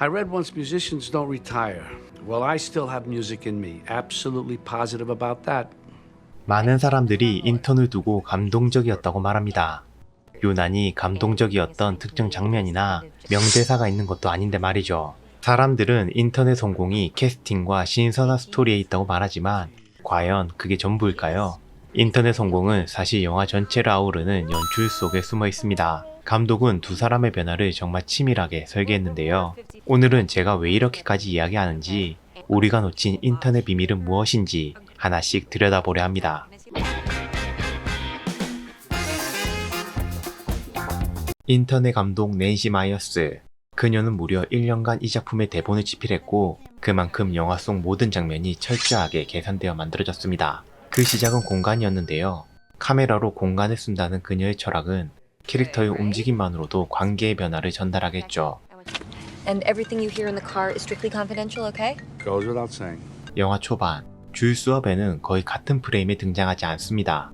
I read once musicians don't retire. Well, I still have music in me. Absolutely positive about that. 많은 사람들이 인턴을 두고 감동적이었다고 말합니다. 유난히 감동적이었던 특정 장면이나 명대사가 있는 것도 아닌데 말이죠. 사람들은 인턴의 성공이 캐스팅과 신선한 스토리에 있다고 말하지만 과연 그게 전부일까요? 인턴의 성공은 사실 영화 전체를 아우르는 연출 속에 숨어 있습니다. 감독은 두 사람의 변화를 정말 치밀하게 설계했는데요. 오늘은 제가 왜 이렇게까지 이야기하는지, 우리가 놓친 인턴의 비밀은 무엇인지 하나씩 들여다보려 합니다. 인턴의 감독 낸시 마이어스. 그녀는 무려 1년간 이 작품의 대본을 집필했고 그만큼 영화 속 모든 장면이 철저하게 계산되어 만들어졌습니다. 그 시작은 공간이었는데요. 카메라로 공간을 쓴다는 그녀의 철학은 캐릭터의 움직임만으로도 관계의 변화를 전달하겠죠. And everything you hear in the car is strictly confidential, okay? Goes without saying. 영화 초반, 줄스와 벤은 거의 같은 프레임에 등장하지 않습니다.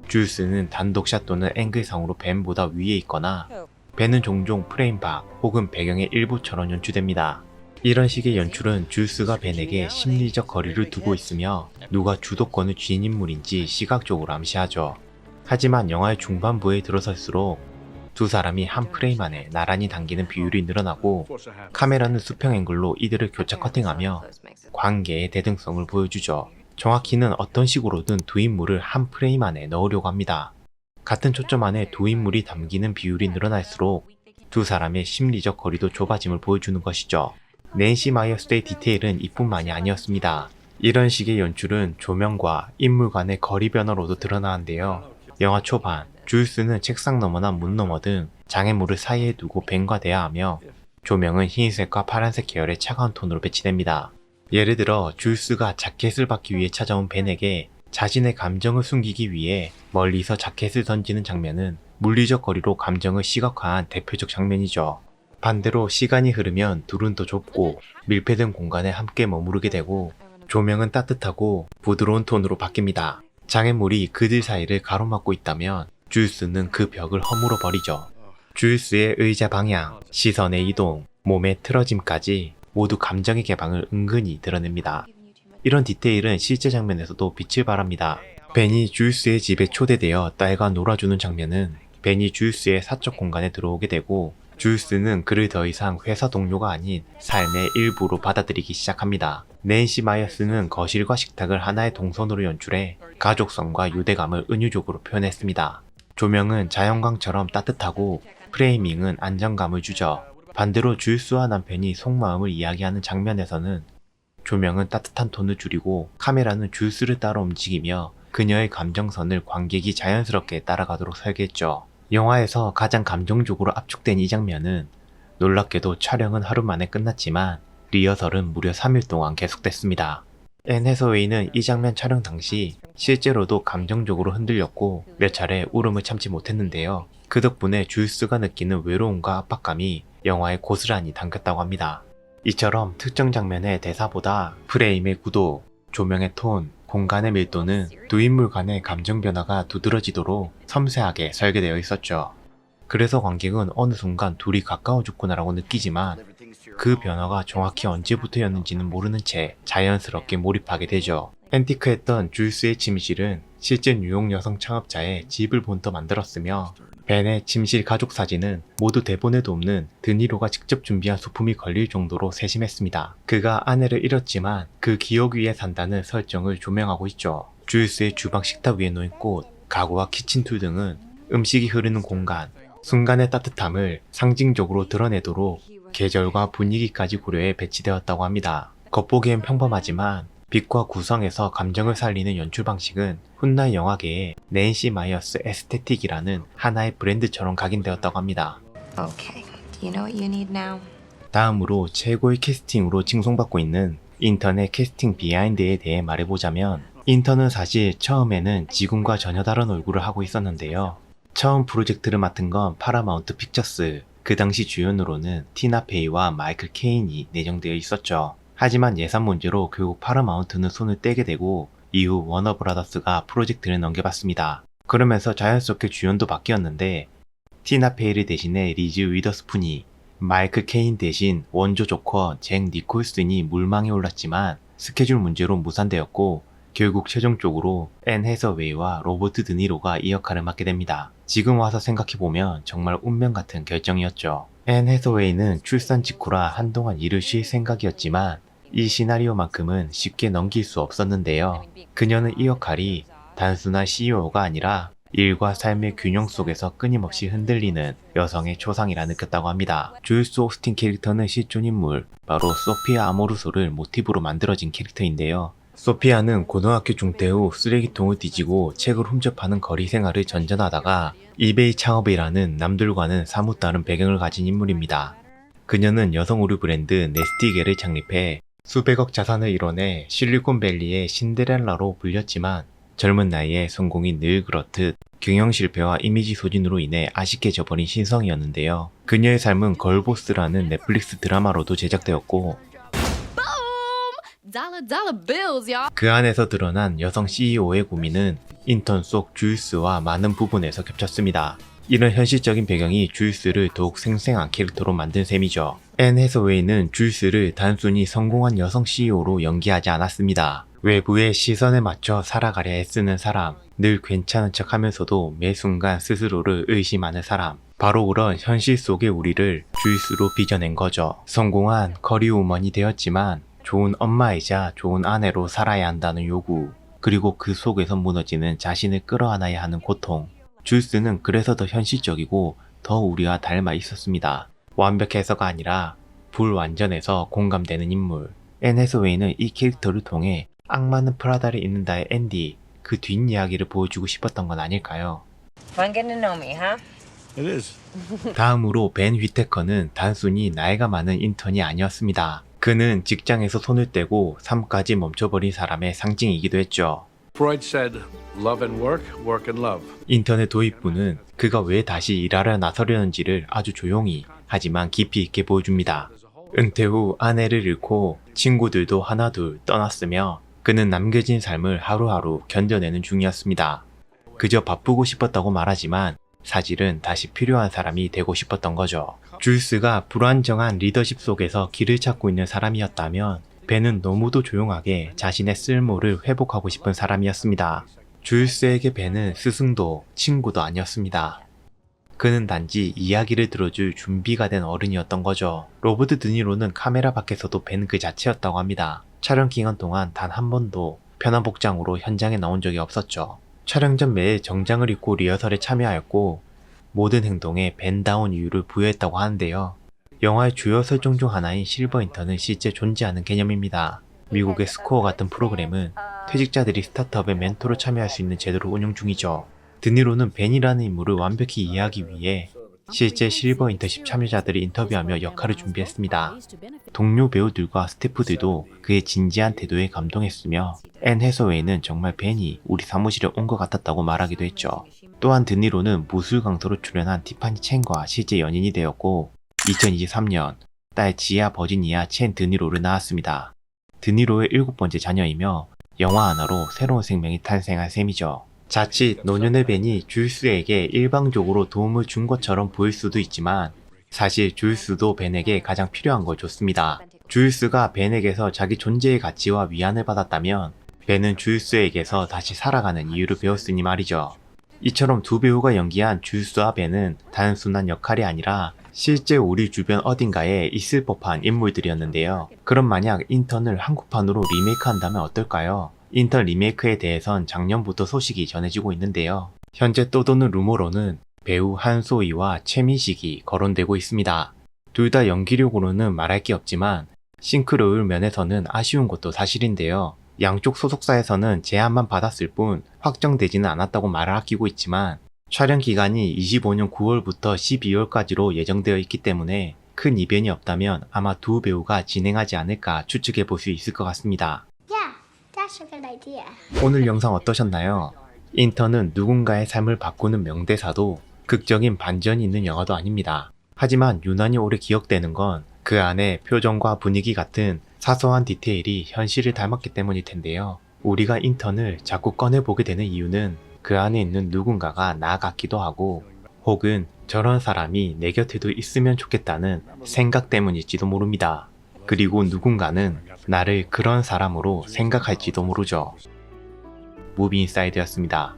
줄스는 단독샷 또는 앵글상으로 벤보다 위에 있거나 벤은 종종 프레임 밖 혹은 배경의 일부처럼 연출됩니다. 이런 식의 연출은 줄스가 벤에게 심리적 거리를 두고 있으며 누가 주도권을 쥔 인물인지 시각적으로 암시하죠. 하지만 영화의 중반부에 들어설수록 두 사람이 한 프레임 안에 나란히 당기는 비율이 늘어나고 카메라는 수평 앵글로 이들을 교차 커팅하며 관계의 대등성을 보여주죠. 정확히는 어떤 식으로든 두 인물을 한 프레임 안에 넣으려고 합니다. 같은 초점 안에 두 인물이 담기는 비율이 늘어날수록 두 사람의 심리적 거리도 좁아짐을 보여주는 것이죠. 낸시 마이어스의 디테일은 이뿐만이 아니었습니다. 이런 식의 연출은 조명과 인물 간의 거리 변화로도 드러나는데요. 영화 초반, 줄스는 책상 너머나 문 너머 등 장애물을 사이에 두고 벤과 대화하며 조명은 흰색과 파란색 계열의 차가운 톤으로 배치됩니다. 예를 들어 줄스가 자켓을 받기 위해 찾아온 벤에게 자신의 감정을 숨기기 위해 멀리서 자켓을 던지는 장면은 물리적 거리로 감정을 시각화한 대표적 장면이죠. 반대로 시간이 흐르면 둘은 더 좁고 밀폐된 공간에 함께 머무르게 되고 조명은 따뜻하고 부드러운 톤으로 바뀝니다. 장애물이 그들 사이를 가로막고 있다면 줄스는 그 벽을 허물어 버리죠. 줄스의 의자 방향, 시선의 이동, 몸의 틀어짐까지 모두 감정의 개방을 은근히 드러냅니다. 이런 디테일은 실제 장면에서도 빛을 발합니다. 벤이 줄스의 집에 초대되어 딸과 놀아주는 장면은 벤이 줄스의 사적 공간에 들어오게 되고 줄스는 그를 더 이상 회사 동료가 아닌 삶의 일부로 받아들이기 시작합니다. 낸시 마이어스는 거실과 식탁을 하나의 동선으로 연출해 가족성과 유대감을 은유적으로 표현했습니다. 조명은 자연광처럼 따뜻하고 프레이밍은 안정감을 주죠. 반대로 줄스와 남편이 속마음을 이야기하는 장면에서는 조명은 따뜻한 톤을 줄이고 카메라는 줄스를 따라 움직이며 그녀의 감정선을 관객이 자연스럽게 따라가도록 설계했죠. 영화에서 가장 감정적으로 압축된 이 장면은 놀랍게도 촬영은 하루 만에 끝났지만 리허설은 무려 3일 동안 계속됐습니다. 앤 해서웨이는 이 장면 촬영 당시 실제로도 감정적으로 흔들렸고 몇 차례 울음을 참지 못했는데요. 그 덕분에 줄스가 느끼는 외로움과 압박감이 영화에 고스란히 담겼다고 합니다. 이처럼 특정 장면의 대사보다 프레임의 구도, 조명의 톤, 공간의 밀도는 두 인물 간의 감정 변화가 두드러지도록 섬세하게 설계되어 있었죠. 그래서 관객은 어느 순간 둘이 가까워졌구나라고 느끼지만 그 변화가 정확히 언제부터였는지는 모르는 채 자연스럽게 몰입하게 되죠. 앤티크했던 줄스의 침실은 실제 뉴욕 여성 창업자의 집을 본떠 만들었으며 벤의 침실 가족 사진은 모두 대본에도 없는 드니로가 직접 준비한 소품이 걸릴 정도로 세심했습니다. 그가 아내를 잃었지만 그 기억 위에 산다는 설정을 조명하고 있죠. 줄스의 주방 식탁 위에 놓인 꽃, 가구와 키친툴 등은 음식이 흐르는 공간, 순간의 따뜻함을 상징적으로 드러내도록 계절과 분위기까지 고려해 배치되었다고 합니다. 겉보기엔 평범하지만 빛과 구성에서 감정을 살리는 연출 방식은 훗날 영화계에 낸시 마이어스 에스테틱이라는 하나의 브랜드처럼 각인되었다고 합니다. Okay. Do you know what you need now? 다음으로 최고의 캐스팅으로 칭송받고 있는 인턴의 캐스팅 비하인드에 대해 말해보자면 인턴은 사실 처음에는 지금과 전혀 다른 얼굴을 하고 있었는데요. 처음 프로젝트를 맡은 건 파라마운트 픽처스, 그 당시 주연으로는 티나 페이와 마이클 케인이 내정되어 있었죠. 하지만 예산 문제로 결국 파라마운트는 손을 떼게 되고 이후 워너브라더스가 프로젝트를 넘겨받습니다. 그러면서 자연스럽게 주연도 바뀌었는데 티나 페이를 대신해 리즈 위더스푼이, 마이클 케인 대신 원조 조커 잭 니콜슨이 물망에 올랐지만 스케줄 문제로 무산되었고 결국 최종적으로 앤 해서웨이와 로버트 드니로가 이 역할을 맡게 됩니다. 지금 와서 생각해보면 정말 운명 같은 결정이었죠. 앤 해서웨이는 출산 직후라 한동안 일을 쉴 생각이었지만 이 시나리오만큼은 쉽게 넘길 수 없었는데요. 그녀는 이 역할이 단순한 CEO가 아니라 일과 삶의 균형 속에서 끊임없이 흔들리는 여성의 초상이라 느꼈다고 합니다. 주일스 오스틴 캐릭터는 실존 인물, 바로 소피아 아모루소를 모티브로 만들어진 캐릭터인데요. 소피아는 고등학교 중퇴 후 쓰레기통을 뒤지고 책을 훔쳐파는 거리 생활을 전전하다가 이베이 창업이라는 남들과는 사뭇 다른 배경을 가진 인물입니다. 그녀는 여성 의류 브랜드 네스티겔을 창립해 수백억 자산을 이뤄내 실리콘밸리의 신데렐라로 불렸지만 젊은 나이에 성공이 늘 그렇듯 경영 실패와 이미지 소진으로 인해 아쉽게 져버린 신성이었는데요. 그녀의 삶은 걸보스라는 넷플릭스 드라마로도 제작되었고 그 안에서 드러난 여성 CEO의 고민은 인턴 속 주일스와 많은 부분에서 겹쳤습니다. 이런 현실적인 배경이 주일스를 더욱 생생한 캐릭터로 만든 셈이죠. 앤 해서웨이는 주일스를 단순히 성공한 여성 CEO로 연기하지 않았습니다. 외부의 시선에 맞춰 살아가려 애쓰는 사람, 늘 괜찮은 척 하면서도 매 순간 스스로를 의심하는 사람, 바로 그런 현실 속의 우리를 주일스로 빚어낸 거죠. 성공한 커리우먼이 되었지만 좋은 엄마이자 좋은 아내로 살아야 한다는 요구, 그리고 그 속에서 무너지는 자신을 끌어안아야 하는 고통. 주일스는 그래서 더 현실적이고 더 우리와 닮아 있었습니다. 완벽해서가 아니라 불완전해서 공감되는 인물. 앤 해서웨이는 이 캐릭터를 통해 악마는 프라다를 입는다의 앤디, 그 뒷이야기를 보여주고 싶었던 건 아닐까요? Fun getting to know me, huh? It is. 다음으로 벤 휘테커는 단순히 나이가 많은 인턴이 아니었습니다. 그는 직장에서 손을 떼고 삶까지 멈춰버린 사람의 상징이기도 했죠. Freud said, love and work, work and love. 인턴의 도입부는 그가 왜 다시 일하려 나서려는지를 아주 조용히 하지만 깊이 있게 보여줍니다. 은퇴 후 아내를 잃고 친구들도 하나둘 떠났으며 그는 남겨진 삶을 하루하루 견뎌내는 중이었습니다. 그저 바쁘고 싶었다고 말하지만 사실은 다시 필요한 사람이 되고 싶었던 거죠. 주일스가 불안정한 리더십 속에서 길을 찾고 있는 사람이었다면 벤은 너무도 조용하게 자신의 쓸모를 회복하고 싶은 사람이었습니다. 주일스에게 벤은 스승도 친구도 아니었습니다. 그는 단지 이야기를 들어줄 준비가 된 어른이었던 거죠. 로버트 드니로는 카메라 밖에서도 벤 그 자체였다고 합니다. 촬영 기간 동안 단 한 번도 편한 복장으로 현장에 나온 적이 없었죠. 촬영 전 매일 정장을 입고 리허설에 참여하였고 모든 행동에 벤다운 이유를 부여했다고 하는데요. 영화의 주요 설정 중 하나인 실버 인턴은 실제 존재하는 개념입니다. 미국의 스코어 같은 프로그램은 퇴직자들이 스타트업의 멘토로 참여할 수 있는 제도로 운영 중이죠. 드니로는 벤이라는 인물을 완벽히 이해하기 위해 실제 실버 인턴십 참여자들이 인터뷰하며 역할을 준비했습니다. 동료 배우들과 스태프들도 그의 진지한 태도에 감동했으며 앤 해서웨이는 정말 벤이 우리 사무실에 온 것 같았다고 말하기도 했죠. 또한 드니로는 무술 강사로 출연한 티파니 첸과 실제 연인이 되었고 2023년 딸 지아 버지니아 첸 드니로를 낳았습니다. 드니로의 7번째 자녀이며 영화 하나로 새로운 생명이 탄생한 셈이죠. 자칫 노년의 벤이 주일스에게 일방적으로 도움을 준 것처럼 보일 수도 있지만 사실 주일스도 벤에게 가장 필요한 걸 줬습니다. 주일스가 벤에게서 자기 존재의 가치와 위안을 받았다면 벤은 주일스에게서 다시 살아가는 이유를 배웠으니 말이죠. 이처럼 두 배우가 연기한 주일스와 벤은 단순한 역할이 아니라 실제 우리 주변 어딘가에 있을 법한 인물들이었는데요. 그럼 만약 인턴을 한국판으로 리메이크한다면 어떨까요? 인턴 리메이크에 대해선 작년부터 소식이 전해지고 있는데요. 현재 떠도는 루머로는 배우 한소희와 최민식이 거론되고 있습니다. 둘 다 연기력으로는 말할 게 없지만 싱크로율 면에서는 아쉬운 것도 사실인데요. 양쪽 소속사에서는 제안만 받았을 뿐 확정되지는 않았다고 말을 아끼고 있지만 촬영 기간이 25년 9월부터 12월까지로 예정되어 있기 때문에 큰 이변이 없다면 아마 두 배우가 진행하지 않을까 추측해 볼 수 있을 것 같습니다. That's a good idea. 오늘 영상 어떠셨나요? 인턴은 누군가의 삶을 바꾸는 명대사도 극적인 반전이 있는 영화도 아닙니다. 하지만 유난히 오래 기억되는 건 그 안에 표정과 분위기 같은 사소한 디테일이 현실을 닮았기 때문일 텐데요. 우리가 인턴을 자꾸 꺼내보게 되는 이유는 그 안에 있는 누군가가 나 같기도 하고 혹은 저런 사람이 내 곁에도 있으면 좋겠다는 생각 때문일지도 모릅니다. 그리고 누군가는 나를 그런 사람으로 생각할지도 모르죠. 무비 인사이드였습니다.